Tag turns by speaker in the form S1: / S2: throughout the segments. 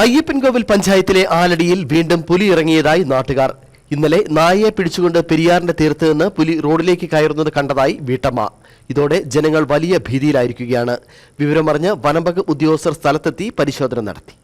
S1: അയ്യപ്പൻകോവിൽ പഞ്ചായത്തിലെ ആലടിയിൽ വീണ്ടും പുലി ഇറങ്ങിയതായി നാട്ടുകാർ. ഇന്നലെ നായയെ പിടിച്ചുകൊണ്ട് പെരിയാറിന്റെ തീരത്ത് നിന്ന് പുലി റോഡിലേക്ക് കയറുന്നത് കണ്ടതായി വീട്ടമ്മ. ഇതോടെ ജനങ്ങൾ വലിയ ഭീതിയിലായിരിക്കുകയാണ്. വിവരമറിഞ്ഞ് വനംവകുപ്പ് ഉദ്യോഗസ്ഥർ സ്ഥലത്തെത്തി പരിശോധന നടത്തി.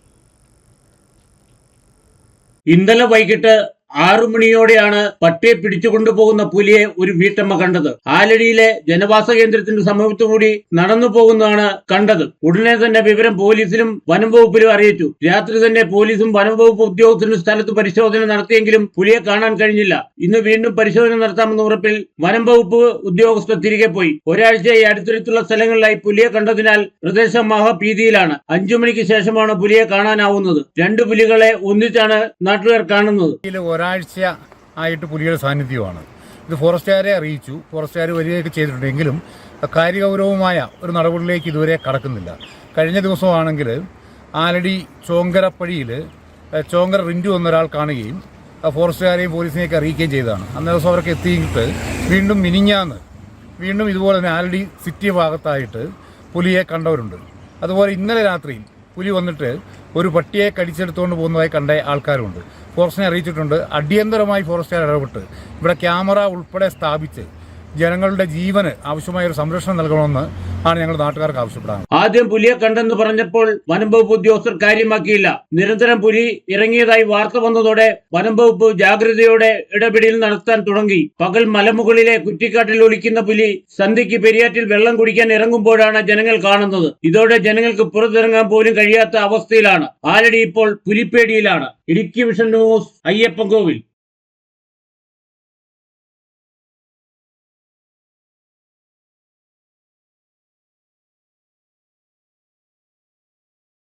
S2: ഇന്നലെ വൈകിട്ട് 6 മണിയോടെയാണ് പട്ടിയെ പിടിച്ചുകൊണ്ടുപോകുന്ന പുലിയെ ഒരു വീട്ടമ്മ കണ്ടത്. ആലടിയിലെ ജനവാസ കേന്ദ്രത്തിന്റെ സമീപത്തുകൂടി നടന്നു പോകുന്നതാണ് കണ്ടത്. ഉടനെ തന്നെ വിവരം പോലീസിലും വനം വകുപ്പിലും അറിയിച്ചു. രാത്രി തന്നെ പോലീസും വനം വകുപ്പ് ഉദ്യോഗസ്ഥരും സ്ഥലത്ത് പരിശോധന നടത്തിയെങ്കിലും പുലിയെ കാണാൻ കഴിഞ്ഞില്ല. ഇന്ന് വീണ്ടും പരിശോധന നടത്താമെന്ന ഉറപ്പിൽ വനം വകുപ്പ് ഉദ്യോഗസ്ഥർ തിരികെ പോയി. ഒരാഴ്ചയായി അടുത്തടുത്തുള്ള സ്ഥലങ്ങളിലായി പുലിയെ കണ്ടതിനാൽ പ്രദേശം മഹാഭീതിയിലാണ്. 5 മണിക്ക് ശേഷമാണ് പുലിയെ കാണാനാവുന്നത്. 2 പുലികളെ ഒന്നിച്ചാണ് നാട്ടുകാർ കാണുന്നത്.
S3: ഒരാഴ്ച ആയിട്ട് പുലിയുടെ സാന്നിധ്യമാണ്. ഇത് ഫോറസ്റ്റുകാരെ അറിയിച്ചു. ഫോറസ്റ്റുകാർ വരികയൊക്കെ ചെയ്തിട്ടുണ്ടെങ്കിലും കാര്യഗൗരവമായ ഒരു നടപടിയിലേക്ക് ഇതുവരെ കടക്കുന്നില്ല. കഴിഞ്ഞ ദിവസമാണെങ്കിൽ ആലടി ചോങ്കരപ്പടിയിൽ ചോങ്കര റിൻറ്റു എന്നൊരാൾ കാണുകയും ഫോറസ്റ്റുകാരെയും പോലീസിനെയൊക്കെ അറിയിക്കുകയും ചെയ്തതാണ്. അന്ന ദിവസം അവരൊക്കെ എത്തിയിട്ട് വീണ്ടും മിനിഞ്ഞാന്ന് വീണ്ടും ഇതുപോലെ തന്നെ ആലടി സിറ്റി ഭാഗത്തായിട്ട് പുലിയെ കണ്ടവരുണ്ട്. അതുപോലെ ഇന്നലെ രാത്രിയിൽ പുലി വന്നിട്ട് ഒരു പട്ടിയെ കടിച്ചെടുത്തുകൊണ്ട് പോകുന്നതായി കണ്ട ആൾക്കാരുണ്ട്. ഫോറസ്റ്റിനെ അറിയിച്ചിട്ടുണ്ട്. അടിയന്തരമായി ഫോറസ്റ്റുകാർ ഇടപെട്ട് ഇവിടെ ക്യാമറ ഉൾപ്പെടെ സ്ഥാപിച്ച് ജനങ്ങളുടെ ജീവന് ആവശ്യമായ ഒരു സംരക്ഷണം നൽകണമെന്ന് ആണ് ഞങ്ങൾ നാട്ടുകാർക്ക് ആവശ്യപ്പെടാൻ.
S2: ആദ്യം പുലിയെ കണ്ടെന്ന് പറഞ്ഞപ്പോൾ വനം വകുപ്പ് ഉദ്യോഗസ്ഥർ കാര്യമാക്കിയില്ല. നിരന്തരം പുലി ഇറങ്ങിയതായി വാർത്ത വന്നതോടെ വനം വകുപ്പ് ജാഗ്രതയോടെ ഇടപെടൽ നടത്താൻ തുടങ്ങി. പകൽ മലമുകളിലെ കുറ്റിക്കാട്ടിൽ ഒളിക്കുന്ന പുലി സന്ധ്യയ്ക്ക് പെരിയാറ്റിൽ വെള്ളം കുടിക്കാൻ ഇറങ്ങുമ്പോഴാണ് ജനങ്ങൾ കാണുന്നത്. ഇതോടെ ജനങ്ങൾക്ക് പുറത്തിറങ്ങാൻ പോലും കഴിയാത്ത അവസ്ഥയിലാണ്. ആലടി ഇപ്പോൾ പുലിപ്പേടിയിലാണ്. Idukki Vision News, Ayyappancoil.